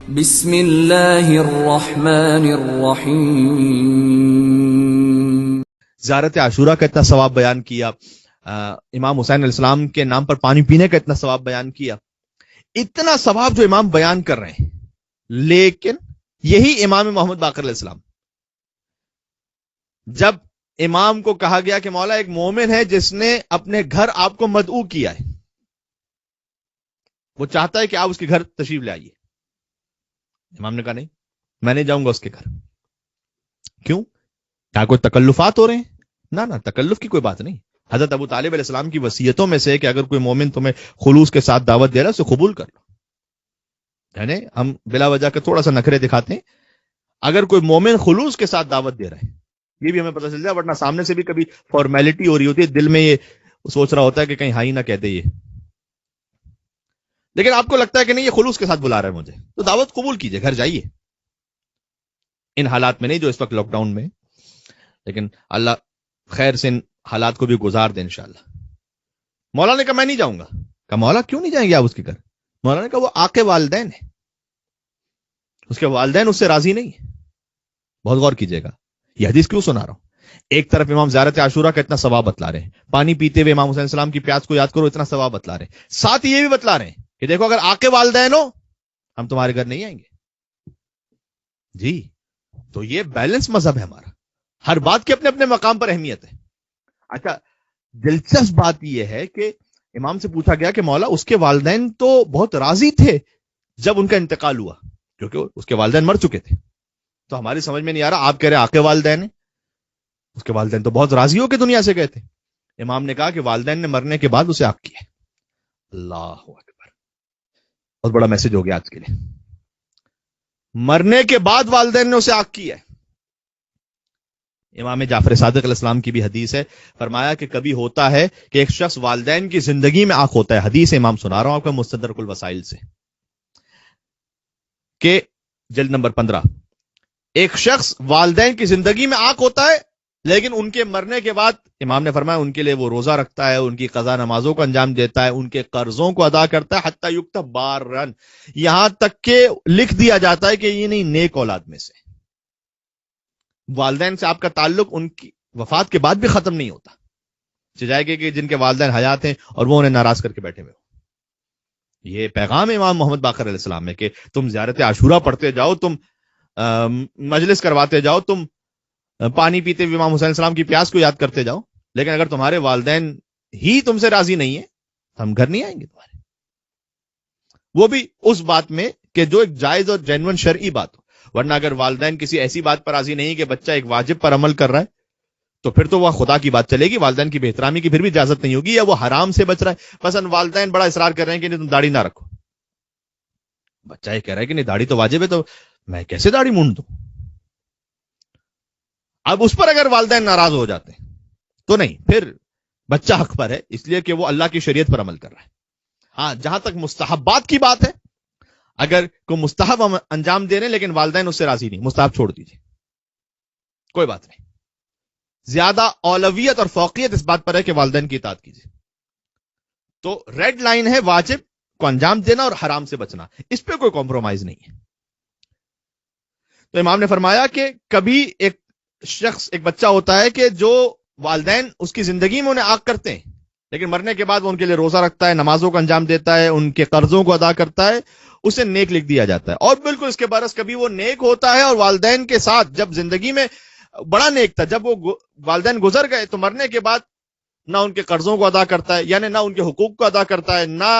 بسم اللہ الرحمن الرحیم۔ زیارت عاشورہ کا اتنا ثواب بیان کیا، امام حسین علیہ السلام کے نام پر پانی پینے کا اتنا ثواب بیان کیا، اتنا ثواب جو امام بیان کر رہے ہیں، لیکن یہی امام محمد باقر علیہ السلام، جب امام کو کہا گیا کہ مولا ایک مومن ہے جس نے اپنے گھر آپ کو مدعو کیا ہے، وہ چاہتا ہے کہ آپ اس کے گھر تشریف لے آئیے، امام نے کہا نہیں، میں نہیں جاؤں گا اس کے گھر۔ کیوں؟ کیا کوئی تکلفات ہو رہے ہیں؟ نہ تکلف کی کوئی بات نہیں۔ حضرت ابو طالب علیہ السلام کی وصیتوں میں سے کہ اگر کوئی مومن تمہیں خلوص کے ساتھ دعوت دے رہا ہے اسے قبول کر لو، یعنی ہم بلا وجہ کے تھوڑا سا نخرے دکھاتے ہیں، اگر کوئی مومن خلوص کے ساتھ دعوت دے رہا ہے یہ بھی ہمیں پتہ چل جائے، ورنہ سامنے سے بھی کبھی فارمیلٹی ہو رہی ہوتی ہے، دل میں یہ سوچ رہا ہوتا ہے کہ کہیں ہائی نہ کہہ دے یہ، لیکن آپ کو لگتا ہے کہ نہیں یہ خلوص کے ساتھ بلا رہا ہے مجھے، تو دعوت قبول کیجئے، گھر جائیے، ان حالات میں نہیں جو اس وقت لاک ڈاؤن میں، لیکن اللہ خیر سے ان حالات کو بھی گزار دیں انشاءاللہ۔ مولا نے کہا میں نہیں جاؤں گا۔ کہا مولا کیوں نہیں جائیں گے آپ اس کے گھر؟ مولا نے کہا وہ آقے والدین ہے، اس کے والدین اس سے راضی نہیں ہے۔ بہت غور کیجئے گا، یہ حدیث کیوں سنا رہا ہوں؟ ایک طرف امام زیارت عاشورہ کا اتنا ثواب بتلا رہے ہیں، پانی پیتے ہوئے امام حسین علیہ السلام کی پیاس کو یاد کرو اتنا ثواب بتلا رہے ہیں، ساتھ ہی یہ بھی بتلا رہے ہیں کہ دیکھو اگر آقے والدین ہو ہم تمہارے گھر نہیں آئیں گے۔ جی تو یہ بیلنس مذہب ہے ہمارا، ہر بات کے اپنے اپنے مقام پر اہمیت ہے۔ اچھا دلچسپ بات یہ ہے کہ امام سے پوچھا گیا کہ مولا اس کے والدین تو بہت راضی تھے جب ان کا انتقال ہوا، کیونکہ اس کے والدین مر چکے تھے، تو ہماری سمجھ میں نہیں آ رہا، آپ کہہ رہے آقے والدین ہیں، اس کے والدین تو بہت راضی ہو کے دنیا سے گئے تھے۔ امام نے کہا کہ والدین نے مرنے کے بعد اسے آق کیا۔ اللہ اکبر، بہت بڑا میسج ہو گیا آج کے لیے، مرنے کے بعد والدین نے اسے آق کیا ہے۔ امام جعفر صادق علیہ السلام کی بھی حدیث ہے، فرمایا کہ کبھی ہوتا ہے کہ ایک شخص والدین کی زندگی میں آق ہوتا ہے، حدیث امام سنا رہا ہوں آپ کو مستدرک الوسائل سے، کہ جلد نمبر 15، ایک شخص والدین کی زندگی میں آق ہوتا ہے لیکن ان کے مرنے کے بعد امام نے فرمایا ان کے لیے وہ روزہ رکھتا ہے، ان کی قضا نمازوں کو انجام دیتا ہے، ان کے قرضوں کو ادا کرتا ہے، حتی یکتب بارن، یہاں تک کہ لکھ دیا جاتا ہے کہ یہ نہیں نیک اولاد میں سے۔ والدین سے آپ کا تعلق ان کی وفات کے بعد بھی ختم نہیں ہوتا، سجائے کہ جن کے والدین حیات ہیں اور وہ انہیں ناراض کر کے بیٹھے ہوئے ہو۔ یہ پیغام امام محمد باقر علیہ السلام ہے کہ تم زیارت عاشورہ پڑھتے جاؤ، تم مجلس کرواتے جاؤ، تم پانی پیتے ہوئے امام حسین علیہ السلام کی پیاس کو یاد کرتے جاؤ، لیکن اگر تمہارے والدین ہی تم سے راضی نہیں ہیں تو ہم گھر نہیں آئیں گے تمہارے، وہ بھی اس بات میں کہ جو ایک جائز اور جینون شرعی بات ہو، ورنہ اگر والدین کسی ایسی بات پر راضی نہیں کہ بچہ ایک واجب پر عمل کر رہا ہے تو پھر تو وہ خدا کی بات چلے گی، والدین کی بے احترامی کی پھر بھی اجازت نہیں ہوگی، یا وہ حرام سے بچ رہا ہے۔ مثلا والدین بڑا اصرار کر رہے ہیں کہ نہیں تم داڑھی نہ رکھو، بچہ یہ کہہ رہا ہے کہ نہیں داڑھی تو واجب ہے تو میں کیسے داڑھی مونڈ دوں؟ اب اس پر اگر والدین ناراض ہو جاتے ہیں تو نہیں، پھر بچہ حق پر ہے، اس لیے کہ وہ اللہ کی شریعت پر عمل کر رہا ہے۔ ہاں جہاں تک مستحبات کی بات ہے، اگر کوئی مستحب انجام دے رہے ہیں لیکن والدین اس سے راضی نہیں، مستحب چھوڑ دیجیے، کوئی بات نہیں۔ زیادہ اولویت اور فوقیت اس بات پر ہے کہ والدین کی اطاعت کیجیے، تو ریڈ لائن ہے واجب کو انجام دینا اور حرام سے بچنا، اس پہ کوئی کمپرومائز نہیں ہے۔ تو امام نے فرمایا کہ کبھی ایک شخص، ایک بچہ ہوتا ہے کہ جو والدین اس کی زندگی میں انہیں آق کرتے ہیں لیکن مرنے کے بعد وہ ان کے لیے روزہ رکھتا ہے، نمازوں کو انجام دیتا ہے، ان کے قرضوں کو ادا کرتا ہے، اسے نیک لکھ دیا جاتا ہے۔ اور بالکل اس کے برعکس کبھی وہ نیک ہوتا ہے اور والدین کے ساتھ جب زندگی میں بڑا نیک تھا، جب وہ والدین گزر گئے تو مرنے کے بعد نہ ان کے قرضوں کو ادا کرتا ہے، یعنی نہ ان کے حقوق کو ادا کرتا ہے، نہ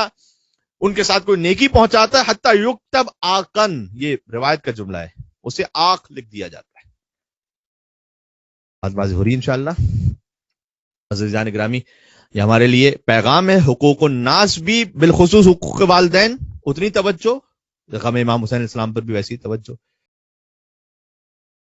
ان کے ساتھ کوئی نیکی پہنچاتا ہے، حتی یکتب آقن، یہ روایت کا جملہ ہے، اسے آق لکھ دیا جاتا ہے۔ بات بازی ہو رہی انشاءاللہ۔ عزیزان گرامی، یہ ہمارے لیے پیغام ہے، حقوق الناس بھی بالخصوص حقوق والدین اتنی توجہ، غم امام حسین علیہ السلام پر بھی ویسی توجہ۔